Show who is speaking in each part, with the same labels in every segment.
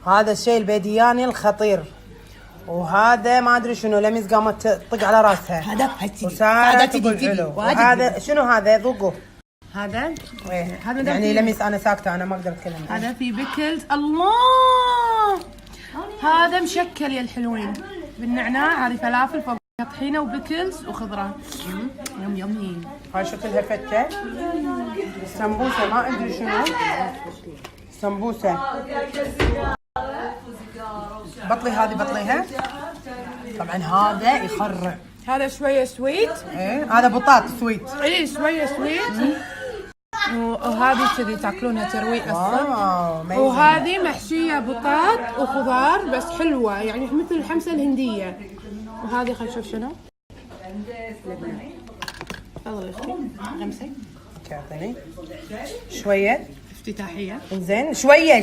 Speaker 1: هذا الشيء البيدياني الخطير. وهذا ما ادري شنو، لميس قامت تطق على راسها.
Speaker 2: هذا تدي
Speaker 1: وهذا شنو؟ هذا ذوقوا.
Speaker 2: هذا
Speaker 1: ايه هذا يعني لميس انا ساكته، انا ما اقدر اتكلم.
Speaker 2: هذا في بيكلز. الله، هذا مشكل يا الحلوين بالنعناع. هذه فلافل فوق طحينه وبيكلز وخضره. يم يمي.
Speaker 1: هاي شو كلها فته. سمبوسه ما ادري شنو. سمبوسه. بطلي هذه بطليها. طبعا هذا يخرع.
Speaker 2: هذا شويه سويت.
Speaker 1: ايه هذا بطاط سويت.
Speaker 2: ايه شويه سويت. وهذه كذي تاكلونها ترويق اصلا. وهذه محشيه بطاط وخضار بس حلوه، يعني مثل الحمسه الهنديه. وهذه خل نشوف شنو. تفضلي اختي غمسي.
Speaker 1: اعطيني شويه
Speaker 2: افتتاحيه.
Speaker 1: زين شويه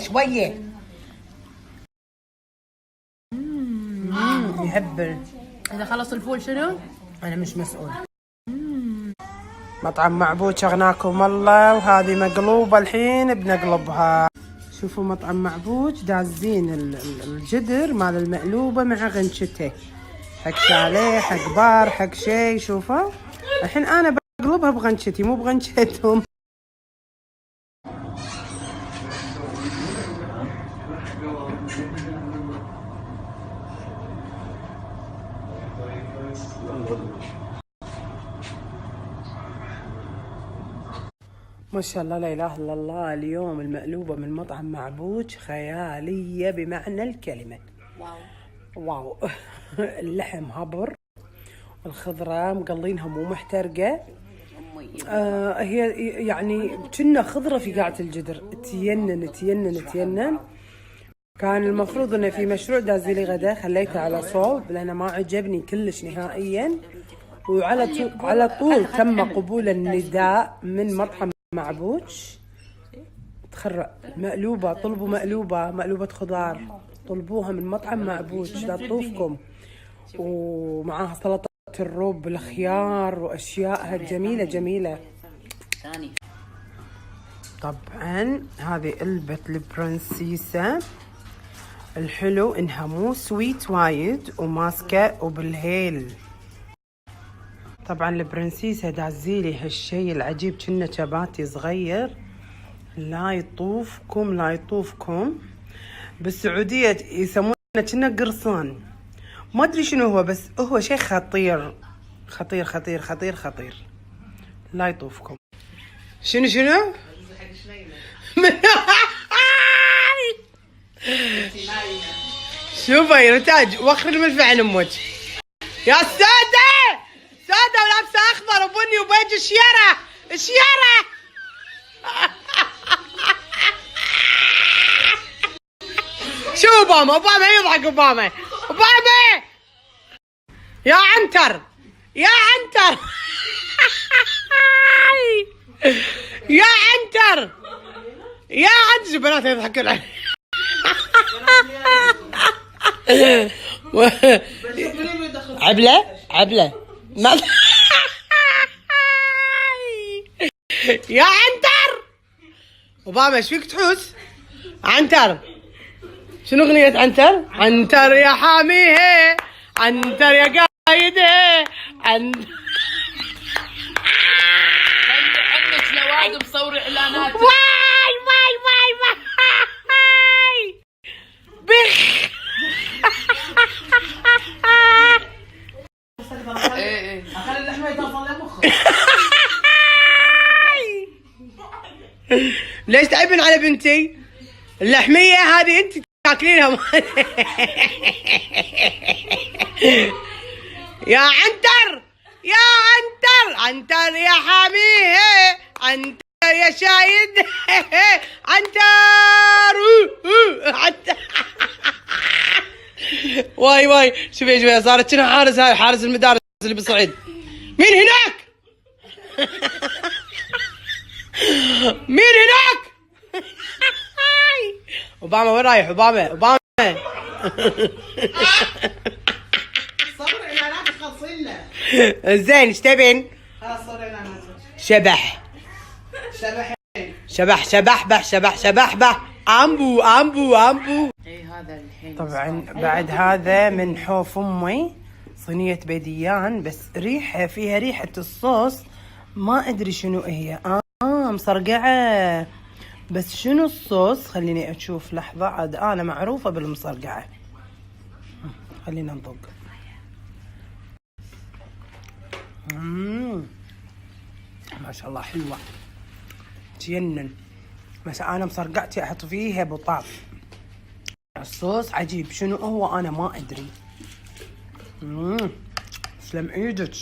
Speaker 1: يهبل.
Speaker 2: اذا خلص الفول شنو؟
Speaker 1: انا مش مسؤول. مطعم معبود شغناكم الله. وهذه مقلوبه الحين بنقلبها. شوفوا مطعم معبود دازين الجدر مال المقلوبه مع غنشته، حق شاليه حق بار حق شيء. شوفوا الحين انا بقلبها بغنشتي مو بغنشتهم. ما شاء الله لا اله الا الله. اليوم المقلوبه من مطعم معبود خياليه بمعنى الكلمه. واو اللحم هبر والخضره مقلينها مو محترقه. هي يعني كنا خضره في قاعه الجدر. تينن. كان المفروض انه في مشروع دازيلي غدا، خليته على صوب لانه ما عجبني كلش نهائيا. وعلى طول تم قبول النداء من مطعم معبوج. تخرع مقلوبة، طلبوا مقلوبة خضار، طلبوها من مطعم معبوج لا تطوفكم. ومعاها سلطة الرب بالخيار واشيائها جميلة. طبعا هذه قلبة البرنسيسة. الحلو انها مو سويت وايد وماسكة وبالهيل. طبعا البرنسيسة دازيلي هالشي العجيب كنا شباتي صغير. لا يطوفكم. بالسعودية يسمونه كنا قرصان، ما ادري شنو هو، بس هو شيء خطير. لا يطوفكم. شنو شوفي يا رتاج وخر الملفع عن امك يا سادة ولابسه اخضر وبني وبيج الشياره. شو اوباما يضحك. اوباما يا عنتر يا بنات يضحكون علي. عبلة ما يا عنتر. اوباما ايش فيك تحوس؟ عنتر شنو اغنية عنتر يا حاميه، عنتر يا قايده، عنتر
Speaker 2: عندك لواد مصور اعلانات.
Speaker 1: واي بخ.
Speaker 2: اخلي اللحمه يطفل لمخك.
Speaker 1: ليش تعبين على بنتي؟ اللحميه هذه انت تاكلينها. يا عنتر يا حاميه، عنتر يا شايد، عنتر. واي شوفي صارت شنو حارس المدارس اللي بالصعيد. مين هناك؟ اوباما وين رايح؟ اوباما
Speaker 2: صور اعلانات خلصينا.
Speaker 1: زين ايش تبين؟
Speaker 2: خلاص صور اعلانات.
Speaker 1: شبح. عمبو عمبو عمبو.
Speaker 2: اي هذا الحين
Speaker 1: طبعا بعد هذا من حوف امي صينية بيديان، بس ريحة فيها ريحة الصوص ما ادري شنو هي. مصرقعة، بس شنو الصوص؟ خليني اشوف لحظة. عاد انا معروفة بالمصرقعة. خلينا نطق. ما شاء الله حلوة تجنن، بس انا مصرقعتي احط فيها بطاط. الصوص عجيب، شنو هو انا ما ادري. تسلم ايدك،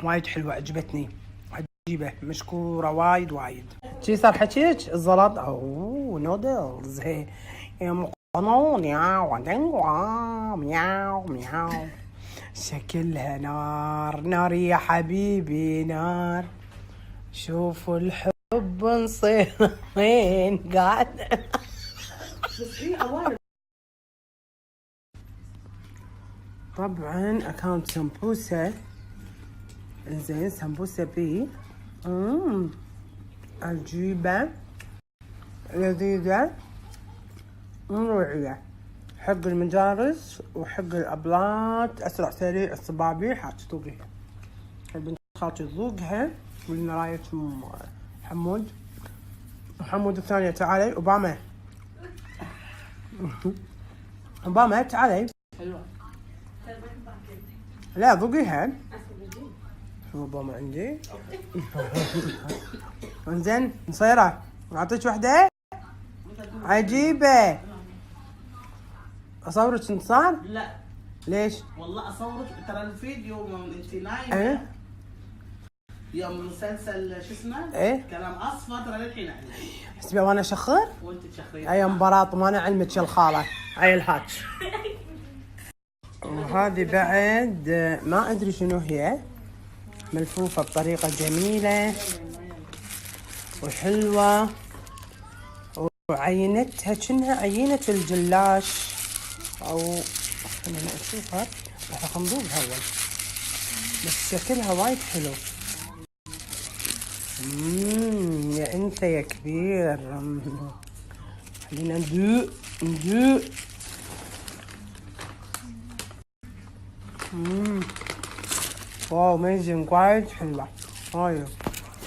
Speaker 1: وايد حلوة عجبتني، عجيبة مشكورة وايد وايد. شي صار حكيك الزلط او نودلز هي يا مقنون ياو مياو مياو. شكلها نار نار يا حبيبي نار. شوفوا الحب نصير وين قاعد. طبعا اكاونت سمبوسة. زين سمبوسة بي عجيبة لذيذة روعية، حق المدارس وحق الأبلات. أسرع سريع الصبابيح هتذوقها. البنت خالتي تذوقها ولنا راية حمود. وحمود الثانية تعالي. أوباما أوباما تعالي.
Speaker 2: حلوة.
Speaker 1: لا ذوقيها. شو أوباما عندي. انزين نصيرة أعطيك وحدة عجيبة. أصورك انتصار؟
Speaker 3: لا
Speaker 1: ليش؟
Speaker 3: والله اصورك ترى الفيديو يوم انت نايمه. يوم مسلسل شو اسمه؟ كلام اصفر ترى للحين عندي.
Speaker 1: حسبي وانا شخر؟
Speaker 3: وانت تشخرين.
Speaker 1: اي مباراة ما انا علمك يا الخالة. اي الهاتش. وهذه بعد ما ادري شنو هي، ملفوفة بطريقة جميلة وحلوة، وعينتها كأنها عينة الجلاش او خلينا اشوفها. راح نذوقها اول، بس شكلها وايد حلو. يا انت يا كبير. خلينا ندوق ندوق. واو اميزنج، وايد حلوة وايد.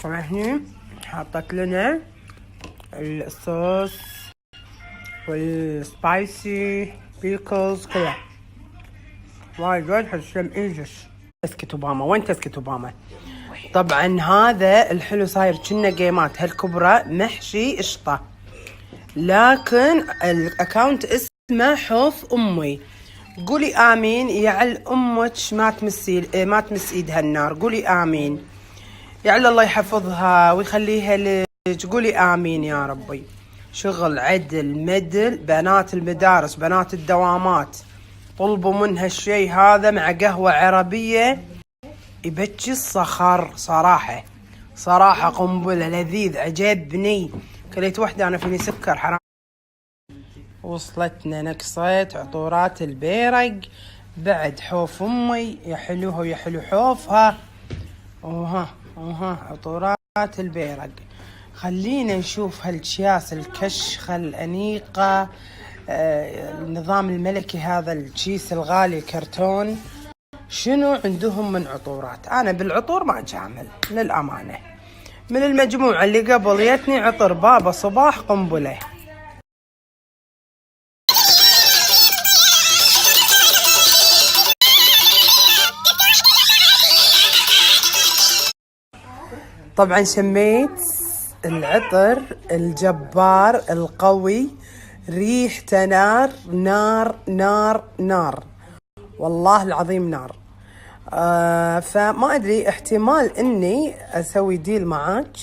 Speaker 1: طبعا هني حطت لنا الصوص والسبايسي بيكلز كلها وايد وايد حلو. تسلم ايدك. تسكت اوباما، وين تسكت اوباما؟ طبعا هذا الحلو صاير كنا جيمات هالكبرى محشي قشطة، لكن الاكاونت اسمه حوف امي. قولي امين يعل امك ما تمس ايدها النار. قولي امين يعل الله يحفظها ويخليها لك. قولي امين يا ربي. شغل عدل مدل. بنات المدارس بنات الدوامات طلبوا منها الشيء هذا مع قهوة عربية يبكي الصخر. صراحة صراحة قنبلة لذيذ عجبني. كليت وحدة أنا فيني سكر حرام. وصلتنا نقصة عطورات البيرق بعد حوف أمي. يا حلوها يا حلو حوفها. عطورات البيرق. خلينا نشوف هالكياس الكشخة الأنيقة. النظام الملكي هذا الكيس الغالي كرتون. شنو عندهم من عطورات؟ أنا بالعطور ما أجامل للأمانة. من المجموعة اللي قبل يتني عطر بابا صباح قنبلة. طبعا شميت العطر الجبار القوي، ريحته نار نار نار نار والله العظيم نار. فما أدري، احتمال إني أسوي ديل معاك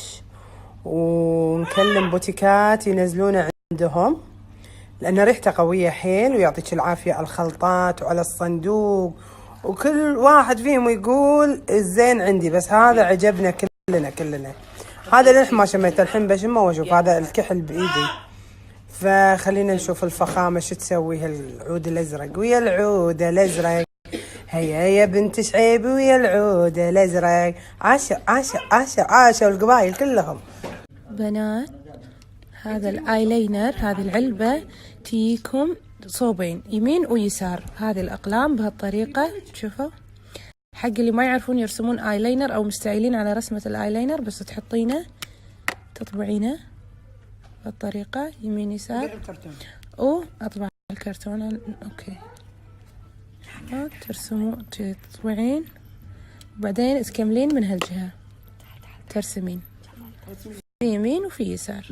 Speaker 1: ونكلم بوتيكات ينزلونه عندهم، لأن ريحته قوية حيل. ويعطيك العافية على الخلطات وعلى الصندوق، وكل واحد فيهم يقول الزين عندي، بس هذا عجبنا كلنا. هذا اللي ما شميته الحين بشمه واشوف. هذا الكحل بإيدي. فخلينا نشوف الفخامة شو تسوي هالعود الأزرق. ويا العود الأزرق هيا يا بنت شعيبي ويا العود الأزرق. عاشوا القبايل كلهم.
Speaker 4: بنات
Speaker 2: هذا الايلاينر، هذه العلبة تجيكم صوبين يمين ويسار. هذه الأقلام بهالطريقة، شوفوا حق اللي ما يعرفون يرسمون ايلاينر او مستعجلين على رسمة الايلاينر، بس تحطينه تطبعينه بهالطريقة يمين يسار، واطبع الكرتون. اوكي ترسموا تطبعين وبعدين تكملين من هالجهة، ترسمين في يمين وفي يسار.